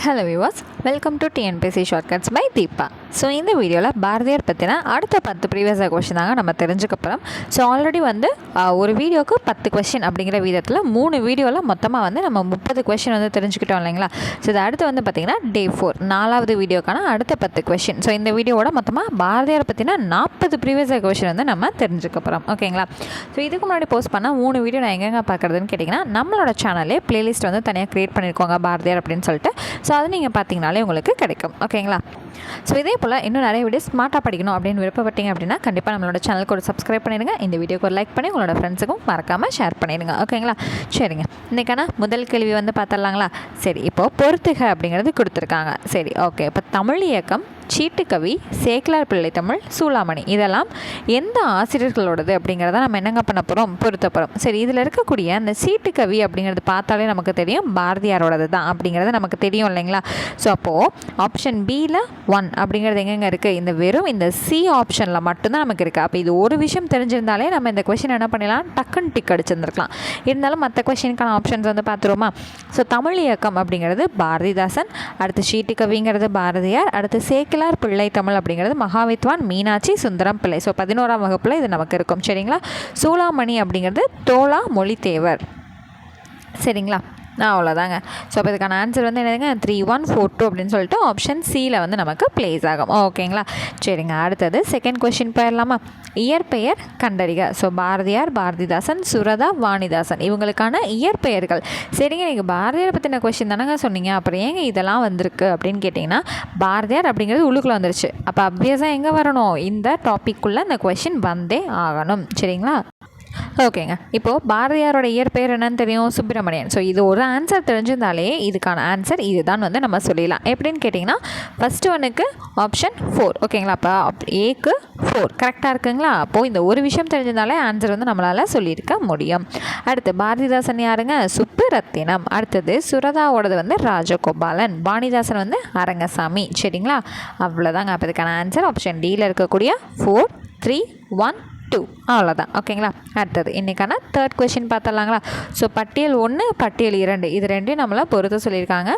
Hello viewers, welcome to TNPSC shortcuts by Deepa. So இந்த வீடியோவில் பாரதியார் பற்றின அடுத்த 10 ப்ரீவியஸ் கொஷின் தாங்க நம்ம தெரிஞ்சுக்கப்புறம். ஸோ ஆல்ரெடி ஒரு வீடியோக்கு 10 கொஷின் அப்படிங்கிற விதத்தில் 3 வீடியோவில் மொத்தமாக நம்ம 30 கொஷின் தெரிஞ்சுக்கிட்டோம் இல்லைங்களா. ஸோ இது அடுத்து பார்த்திங்கன்னா டே 4 4வது வீடியோக்கான அடுத்த 10 கொஷின். ஸோ இந்த வீடியோவோட மொத்தமாக பாரதியார் பற்றின 40 ப்ரீவியஸ் கொஷின் நம்ம தெரிஞ்சுக்கப்புறம். ஓகேங்களா. ஸோ இதுக்கு முன்னாடி போஸ்ட் பண்ண 3 வீடியோ நான் எங்கெங்கே பார்க்குறதுன்னு கேட்டிங்கன்னா, நம்மளோட சேனலே பிளேலிஸ்ட் தனியாக க்ரியேட் பண்ணியிருக்கோங்க பாரதியார் அப்படின்னு சொல்லிட்டு. ஸோ அது நீங்கள் பார்த்தீங்கனாலே உங்களுக்கு கிடைக்கும். ஓகேங்களா. ஸோ இதே போல் இன்னும் நிறைய வீடியோ ஸ்மார்ட்டாக படிக்கணும் அப்படின்னு விருப்பப்பட்டீங்க அப்படின்னா கண்டிப்பாக நம்மளோட சேனலுக்கு ஒரு சப்ஸ்கிரைப் பண்ணிடுங்க. இந்த வீடியோக்கு ஒரு லைக் பண்ணி உங்களோட ஃப்ரெண்ட்ஸுக்கும் மறக்காமல் ஷேர் பண்ணிடுங்க. ஓகேங்களா. சரிங்க, இன்றைக்கான முதல் கேள்வி பார்த்துடலாங்களா. சரி, இப்போது பொறுத்துக அப்படிங்கிறது கொடுத்துருக்காங்க. சரி, ஓகே. இப்போ தமிழ் இயக்கம், சீட்டுக்கவி, சேக்கிலார் பிள்ளை தமிழ், சூளாமணி இதெல்லாம் எந்த ஆசிரியர்களோடது அப்படிங்கிறத நம்ம என்னங்க பண்ண போகிறோம், பொருத்த போகிறோம். சரி, இதில் இருக்கக்கூடிய அந்த சீட்டுக்கவி அப்படிங்கிறது பார்த்தாலே நமக்கு தெரியும் பாரதியாரோடது தான் அப்படிங்கிறது நமக்கு தெரியும் இல்லைங்களா. ஸோ அப்போது ஆப்ஷன் பியில் 1 அப்படிங்கிறது எங்கெங்கே இருக்குது, இந்த வெறும் இந்த சி ஆப்ஷனில் மட்டும்தான் நமக்கு இருக்குது. அப்போ இது ஒரு விஷயம் தெரிஞ்சிருந்தாலே நம்ம இந்த கொஷின் என்ன பண்ணலாம், டக்குன்னு டிக் அடிச்சிருந்துருக்கலாம். இருந்தாலும் மற்ற கொஷினுக்கான ஆப்ஷன்ஸ் பார்த்துருவோமா. ஸோ தமிழ் இயக்கம் அப்படிங்கிறது பாரதிதாசன், அடுத்து சீட்டுக்கவிங்கிறது பாரதியார், அடுத்து சேக்கிலார் பிள்ளை தமிழ் அப்படிங்கிறது மகாவித்வான் மீனாட்சி சுந்தரம் பிள்ளை. ஸோ 11ஆம் வகுப்பில் இது நமக்கு இருக்கும். சரிங்களா. சூளாமணி அப்படிங்கிறது தோளா மொழித்தேவர். சரிங்களா. அவ்வளோதாங்க. ஸோ அப்போ இதுக்கான ஆன்சர் என்னதுங்க, 3142 அப்படின்னு சொல்லிட்டு ஆப்ஷன் சியில் நமக்கு பிளேஸ் ஆகும். ஓகேங்களா. சரிங்க, அடுத்தது செகண்ட் கொஷின் போயிடலாமா. இயற்பெயர் கண்டறிக. ஸோ பாரதியார், பாரதிதாசன், சுரதா, வாணிதாசன் இவங்களுக்கான இயற்பெயர்கள். சரிங்க, நீங்கள் பாரதியார் பற்றின கொஷின் தானங்க சொன்னீங்க, அப்புறம் ஏங்க இதெல்லாம் வந்திருக்கு அப்படின்னு கேட்டிங்கன்னா, பாரதியார் அப்படிங்கிறது உள்ளுக்குள்ளே வந்துருச்சு. அப்போ அப்வியஸாக எங்கே வரணும், இந்த டாப்பிக்குள்ளே இந்த கொஷின் வந்தே ஆகணும். சரிங்களா. ஓகேங்க. இப்போது பாரதியாரோட இயற்பெயர் என்னன்னு தெரியும், சுப்பிரமணியன். ஸோ இது ஒரு ஆன்சர் தெரிஞ்சிருந்தாலே இதுக்கான ஆன்சர் இதுதான் நம்ம சொல்லிடலாம். எப்படின்னு கேட்டிங்கன்னா, ஃபஸ்ட்டு ஒன்றுக்கு ஆப்ஷன் 4. ஓகேங்களா. அப்போ ஏக்கு 4 கரெக்டாக இருக்குங்களா. அப்போது இந்த ஒரு விஷயம் தெரிஞ்சிருந்தாலே ஆன்சர் நம்மளால் சொல்லியிருக்க முடியும். அடுத்து பாரதிதாசன் யாருங்க, சுப்புரத்தினம். அடுத்தது சுரதாவோடது ராஜகோபாலன், வாணிதாசன் அரங்கசாமி. சரிங்களா. அவ்வளோதாங்க. அப்போ இதுக்கான ஆன்சர் ஆப்ஷன் டியில் இருக்கக்கூடிய 4 3 1 2 அவ்வளோதான். ஓகேங்களா. அடுத்தது இன்றைக்கான தேர்ட் கொஷின் பார்த்துடலாங்களா. ஸோ பட்டியல் 1 பட்டியல் 2 இது ரெண்டையும் நம்மளை பொறுத்து சொல்லியிருக்காங்க.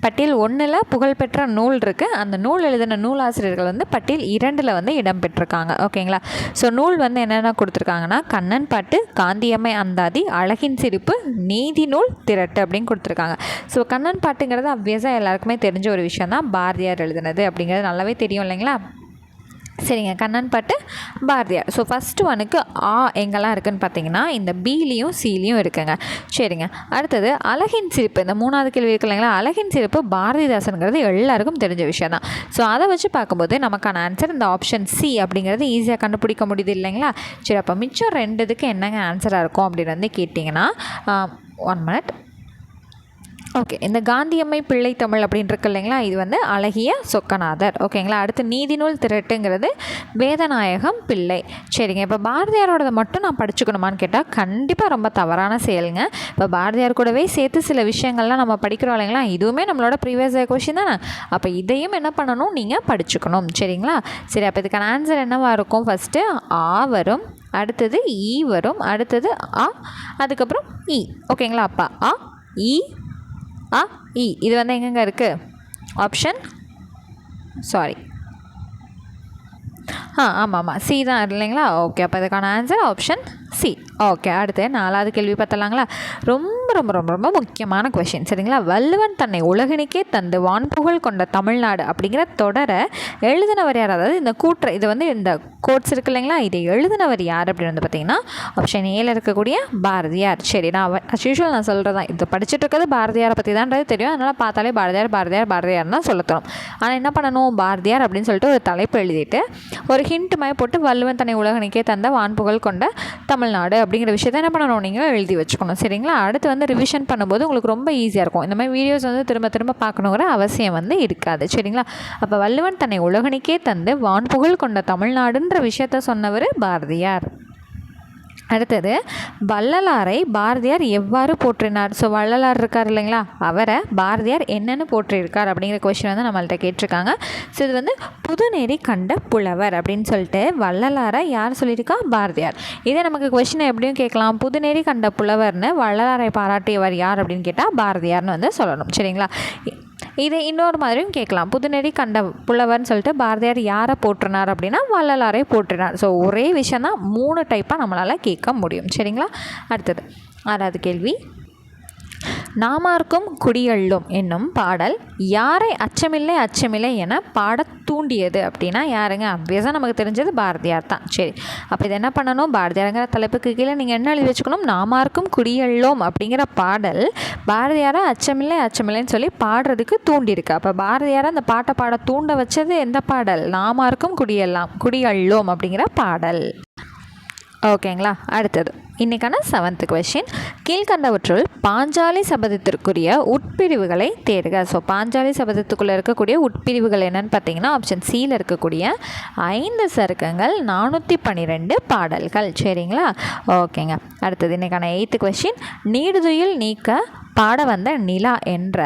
பட்டியல் 1ல் புகழ்பெற்ற நூல் இருக்குது. அந்த நூல் எழுதின நூலாசிரியர்கள் பட்டியல் 2ல் இடம்பெற்றிருக்காங்க. ஓகேங்களா. ஸோ நூல் என்னென்ன கொடுத்துருக்காங்கன்னா, கண்ணன் பாட்டு, காந்தியம்மை அந்தாதி, அழகின் சிரிப்பு, நீதி நூல் திரட்டு அப்படின்னு கொடுத்துருக்காங்க. ஸோ கண்ணன் பாட்டுங்கிறது அப்வியஸாக எல்லாருக்குமே தெரிஞ்ச ஒரு விஷயம் தான், பாரதியார் எழுதினது அப்படிங்கிறது நல்லாவே தெரியும் இல்லைங்களா. சரிங்க, கண்ணன் பாட்டு பாரதியார். ஸோ ஃபஸ்ட்டு ஒனுக்கு எங்கெல்லாம் இருக்குதுன்னு பார்த்தீங்கன்னா, இந்த பிலையும் சிலையும் இருக்குங்க. சரிங்க. அடுத்தது அழகின் சிரிப்பு, இந்த 3வது கேள்வி இருக்கு இல்லைங்களா. அழகின் சிரிப்பு பாரதிதாசனுங்கிறது எல்லாருக்கும் தெரிஞ்ச விஷயம் தான். ஸோ அதை வச்சு பார்க்கும்போது நமக்கான ஆன்சர் இந்த ஆப்ஷன் சி அப்படிங்கிறது ஈஸியாக கண்டுபிடிக்க முடியுது இல்லைங்களா. சரி, அப்போ மிச்சம் 2க்கு என்னங்க ஆன்சராக இருக்கும் அப்படின்னு கேட்டிங்கன்னா, 1 மினிட். ஓகே, இந்த காந்தியம்மை பிள்ளை தமிழ் அப்படின்னு இருக்கு இல்லைங்களா, இது அழகிய சொக்கநாதர். ஓகேங்களா. அடுத்து நீதிநூல் திரட்டுங்கிறது வேதநாயகம் பிள்ளை. சரிங்க. இப்போ பாரதியாரோடதை மட்டும் நான் படிச்சுக்கணுமான்னு கேட்டால் கண்டிப்பாக ரொம்ப தவறான செயலுங்க. இப்போ பாரதியார் கூடவே சேர்த்து சில விஷயங்கள்லாம் நம்ம படிக்கிறோம் இல்லைங்களா, இதுவுமே நம்மளோட ப்ரீவியஸ் கொஷின் தானே. அப்போ இதையும் என்ன பண்ணணும், நீங்கள் படிச்சுக்கணும். சரிங்களா. சரி, அப்போ இதுக்கான ஆன்சர் என்னவாக இருக்கும், ஃபஸ்ட்டு ஆ வரும், அடுத்தது ஈ வரும், அடுத்தது ஆ, அதுக்கப்புறம் இ. ஓகேங்களா. அப்பா ஆ இ இ இது எங்கெங்க இருக்குது, ஆப்ஷன் ஆமாம் சி தான் இல்லைங்களா. ஓகே, அப்போ இதுக்கான ஆன்சர் ஆப்ஷன் சி. ஓகே, அடுத்து 4வது கேள்வி பார்த்தலாங்களா. ரொம்ப ரொம்ப ரொம்ப ரொம்ப முக்கியமான கொஷின். சரிங்களா. வள்ளுவன் தன்னை உலகினுக்கே தந்து வான்புகழ் கொண்ட தமிழ்நாடு அப்படிங்கிற தொடரை எழுதினவர் யார், அதாவது இந்த கூற்று இது இந்த கோட்ஸ் இருக்கு இல்லைங்களா, இதை எழுதினவர் யார் அப்படின்னு பார்த்தீங்கன்னா ஆப்ஷன் ஏல இருக்கக்கூடிய பாரதியார். சரி, நான் யூஷுவல் நான் சொல்கிறதான், இது படிச்சுட்டு இருக்கிறது பாரதியாரை பற்றி தான்றது தெரியும். அதனால் பார்த்தாலே பாரதியார் பாரதியார் பாரதியார்னு தான் சொல்லத்தரும். ஆனால் என்ன பண்ணணும், பாரதியார் அப்படின்னு சொல்லிட்டு ஒரு தலைப்பு எழுதிட்டு ஒரு ஹிண்ட் மாதிரி போட்டு வள்ளுவன் தன்னை உலகினுக்கே தந்த வான்புகழ் கொண்ட தமிழ்நாடு அப்படிங்கிற விஷயத்தை என்ன பண்ணணும், நீங்கள் எழுதி வச்சுக்கணும். சரிங்களா. அடுத்து ரிவிஷன் பண்ணும்போது உங்களுக்கு ரொம்ப ஈஸியாக இருக்கும். இந்த மாதிரி வீடியோஸ் திரும்ப திரும்ப பார்க்கணுங்கிற அவசியம் இருக்காது. சரிங்களா. அப்போ வள்ளுவன் தன்னை உலகினுக்கே தந்து வான்புகழ் கொண்ட தமிழ்நாடுன்ற விஷயத்த சொன்னவர் பாரதியார். அடுத்தது வள்ளலாரை பாரதியார் எவ்வாறு போற்றினார். ஸோ வள்ளலார் இருக்கார் இல்லைங்களா, அவரை பாரதியார் என்னென்னு போற்றியிருக்கார் அப்படிங்கிற கொஸ்டின் நம்மள்கிட்ட கேட்டிருக்காங்க. ஸோ இது புதுநெறி கண்ட புலவர் அப்படின்னு சொல்லிட்டு வள்ளலாரை யார் சொல்லியிருக்கா, பாரதியார். இதே நமக்கு கொஸ்டினை எப்படியும் கேட்கலாம், புதுநெறி கண்ட புலவர்னு வள்ளலாரை பாராட்டியவர் யார் அப்படின்னு கேட்டால் பாரதியார்னு சொல்லணும். சரிங்களா. இதை இன்னொரு மாதிரியும் கேட்கலாம். புதுநெறி கண்ட புலவர்னு சொல்லிட்டு பாரதியார் யாரை போற்றினார் அப்படின்னா வள்ளலாரை போற்றினார். ஸோ ஒரே விஷயம் தான் 3 டைப்பாக நம்மளால் கேட்க முடியும். சரிங்களா? அடுத்தது 6வது கேள்வி, நாமார்க்கும் குடியள்ளும் என்னும் பாடல் யாரை அச்சமில்லை அச்சமில்லை என பாட தூண்டியது அப்படின்னா யாருங்க? அப்வியஸாக நமக்கு தெரிஞ்சது பாரதியார் தான். சரி, அப்போ இது என்ன பண்ணணும்? பாரதியாருங்கிற தலைப்புக்கு கீழே நீங்கள் என்ன எழுதி வச்சுக்கணும்? நாமார்க்கும் குடியள்ளும் அப்படிங்கிற பாடல் பாரதியாரை அச்சமில்லை அச்சமில்லைன்னு சொல்லி பாடுறதுக்கு தூண்டியிருக்கு. அப்போ பாரதியாரை அந்த பாட்டை பாட தூண்ட வச்சது எந்த பாடல்? நாமார்க்கும் குடியள்ளும் அப்படிங்கிற பாடல். ஓகேங்களா? அடுத்தது இன்றைக்கான 7th கொஷின், கீழ்கண்டவற்றுள் பாஞ்சாலி சபதத்திற்குரிய உட்பிரிவுகளை தேர்க. ஸோ பாஞ்சாலி சபதத்துக்குள்ளே இருக்கக்கூடிய உட்பிரிவுகள் என்னன்னு பார்த்தீங்கன்னா ஆப்ஷன் சியில் இருக்கக்கூடிய 5 சருக்கங்கள் 412 பாடல்கள். சரிங்களா? ஓகேங்க. அடுத்தது இன்றைக்கான 8th கொஷின், நீடுதுயில் நீக்க பாட வந்த நிலா என்ற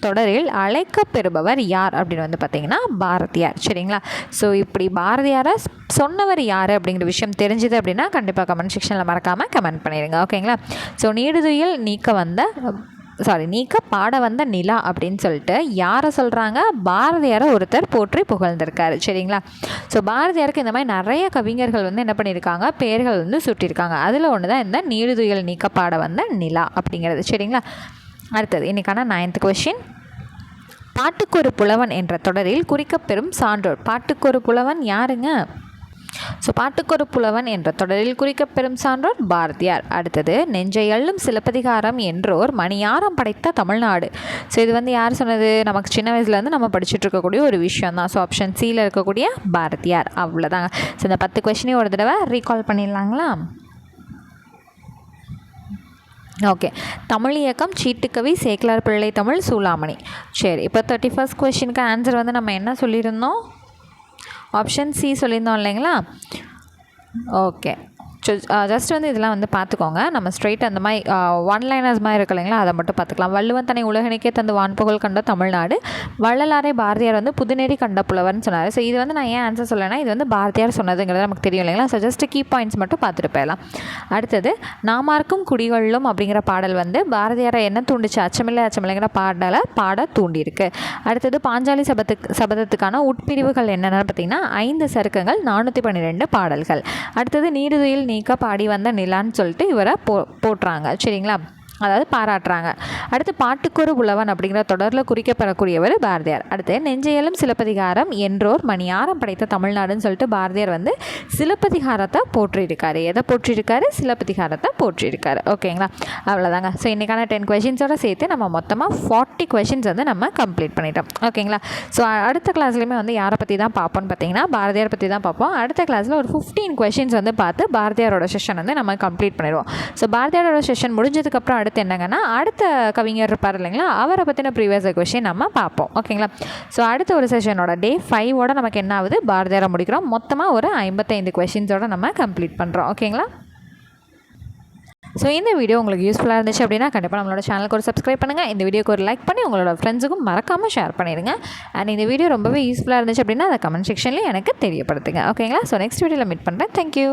தொடரில் அழைக்கப்பெறுபவர் யார் அப்படின்னு வந்து பார்த்திங்கன்னா பாரதியார். சரிங்களா? ஸோ இப்படி பாரதியாரை சொன்னவர் யார் அப்படிங்கிற விஷயம் தெரிஞ்சுது அப்படின்னா கண்டிப்பாக கமெண்ட் செக்ஷனில் மறக்காமல் கமெண்ட் பண்ணிடுங்க. ஓகேங்களா? ஸோ நீடுதுயில் நீக்க பாட வந்த நிலா அப்படின்னு சொல்லிட்டு யாரை சொல்கிறாங்க? பாரதியாரை ஒருத்தர் போற்றி புகழ்ந்திருக்காரு. சரிங்களா? ஸோ பாரதியாருக்கு இந்த மாதிரி நிறைய கவிஞர்கள் வந்து என்ன பண்ணியிருக்காங்க? பெயர்கள் வந்து சுட்டியிருக்காங்க. அதில் ஒன்று தான் இந்த நீடுதுயில் நீக்க பாட வந்த நிலா அப்படிங்கிறது. சரிங்களா? அடுத்தது இன்றைக்கான 9th கொஷின், பாட்டுக்கொரு புலவன் என்ற தொடரில் குறிக்கப்பெறும் சான்றோர். பாட்டுக்கொரு புலவன் யாருங்க? ஸோ பாட்டுக்கொரு புலவன் என்ற தொடரில் குறிக்கப்பெறும் சான்றோர் பாரதியார். அடுத்தது நெஞ்சை அள்ளும் சிலப்பதிகாரம் என்றோர் மணியாரம் படைத்த தமிழ்நாடு. ஸோ இது வந்து யார் சொன்னது? நமக்கு சின்ன வயசுலேருந்து நம்ம படிச்சுட்டு இருக்கக்கூடிய ஒரு விஷயம் தான். ஸோ ஆப்ஷன் சியில் இருக்கக்கூடிய பாரதியார். அவ்வளோதாங்க. ஸோ இந்த 10 கொஷினையும் ஒரு தடவை ரீகால் பண்ணிடலாங்களா? ஓகே. தமிழ் இயக்கம், சீட்டுக்கவி, சேக்கிலார் பிள்ளை தமிழ், சூளாமணி. சரி, இப்போ 31st கொஷினுக்கு ஆன்சர் வந்து நம்ம என்ன சொல்லியிருந்தோம்? ஆப்ஷன் சி சொல்லியிருந்தோம் இல்லைங்களா? ஓகே. ஜஸ்ட் வந்து இதெல்லாம் வந்து பார்த்துக்கோங்க. நம்ம ஸ்ட்ரெயிட் அந்த மாதிரி ஒன்லைனர்ஸ் மாதிரி இருக்கு இல்லைங்களா, அதை மட்டும் பார்த்துக்கலாம். வள்ளுவன் தன்னை உலகனுக்கே தந்து வான்புகழ் கண்ட தமிழ்நாடு, வள்ளலாரை பாரதியார் வந்து புதுநெறி கண்ட புலவர்னு சொன்னார். ஸோ இது வந்து நான் ஏன் ஆன்சர் சொல்லலைன்னா இது வந்து பாரதியார் சொன்னதுங்கிறது நமக்கு தெரியும் இல்லைங்களா? ஸோ ஜஸ்ட் கீ பாயிண்ட்ஸ் மட்டும் பார்த்துட்டு போயிடலாம். அடுத்தது நாமார்க்கும் குடிகளும் அப்படிங்கிற பாடல் வந்து பாரதியாரை என்ன தூண்டிச்சு? அச்சமில்லைங்கிற பாடலை பாட தூண்டியிருக்கு. அடுத்தது பாஞ்சாலி சபதத்துக்கான உட்பிரிவுகள் என்னென்னு பார்த்தீங்கன்னா 5 சருக்கங்கள் 412 பாடல்கள். அடுத்தது நீடுதுயில் நீக்க பாடி வந்த நிலான்னு சொல்லிட்டு இவரை போட்டுறாங்க. சரிங்களா? அதாவது பாராட்டுறாங்க. அடுத்து பாட்டுக்கொரு புலவன் அப்படிங்கிற தொடரில் குறிக்கப்பெறக்கூடியவர் பாரதியார். அடுத்து நெஞ்சையலும் சிலப்பதிகாரம் என்றோர் மணியாரம் படைத்த தமிழ்நாடுன்னு சொல்லிட்டு பாரதியார் வந்து சிலப்பதிகாரத்தை போற்றியிருக்காரு. எதை போற்றியிருக்காரு? சிலப்பதிகாரத்தை போற்றியிருக்காரு. ஓகேங்களா? அவ்வளோதாங்க. ஸோ இன்றைக்கான 10 கொஷின்ஸோடு சேர்த்து நம்ம மொத்தமாக 40 கொஷின்ஸ் வந்து நம்ம கம்ப்ளீட் பண்ணிட்டோம். ஓகேங்களா? ஸோ அடுத்த கிளாஸ்லையுமே வந்து யாரை பற்றி தான் பார்ப்போம்னு பார்த்தீங்கன்னா பாரதியார் பற்றி தான் பார்ப்போம். அடுத்த கிளாஸில் ஒரு 15 கொஷின்ஸ் வந்து பார்த்து பாரதியாரோட செஷன் வந்து நம்ம கம்ப்ளீட் பண்ணிடுவோம். ஸோ பாரதியாரோட செஷன் முடிஞ்சதுக்கப்புறம் அடுத்து என்னங்கன்னா அடுத்த கவிஞர் இருப்பார் இல்லைங்களா, அவரை பற்றின ப்ரீவியஸ் கொஷின் நம்ம பார்ப்போம். ஓகேங்களா? ஸோ அடுத்த ஒரு செஷனோட டே 5ஓட நமக்கு என்ன ஆகுது? பாரதியாரை முடிக்கிறோம். மொத்தமாக ஒரு 55 கொஷின்ஸோட நம்ம கம்ப்ளீட் பண்ணுறோம். ஓகேங்களா? ஸோ இந்த வீடியோ உங்களுக்கு யூஸ்ஃபுல்லாக இருந்துச்சு அப்படின்னா கண்டிப்பாக நம்மளோட சேனலுக்கு ஒரு சப்ஸ்கிரைப் பண்ணுங்கள். இந்த வீடியோக்கு ஒரு லைக் பண்ணி உங்களோட ஃப்ரெண்ட்ஸுக்கும் மறக்காமல் ஷேர் பண்ணிடுங்க. அண்ட் இந்த வீடியோ ரொம்பவே யூஸ்ஃபுல்லாக இருந்துச்சு அப்படின்னா அதை கமெண்ட் செக்ஷன்லேயே எனக்கு தெரியப்படுத்துங்க. ஓகேங்களா? ஸோ நெக்ஸ்ட் வீடியோவில் மீட் பண்ணுறேன். தேங்க்யூ.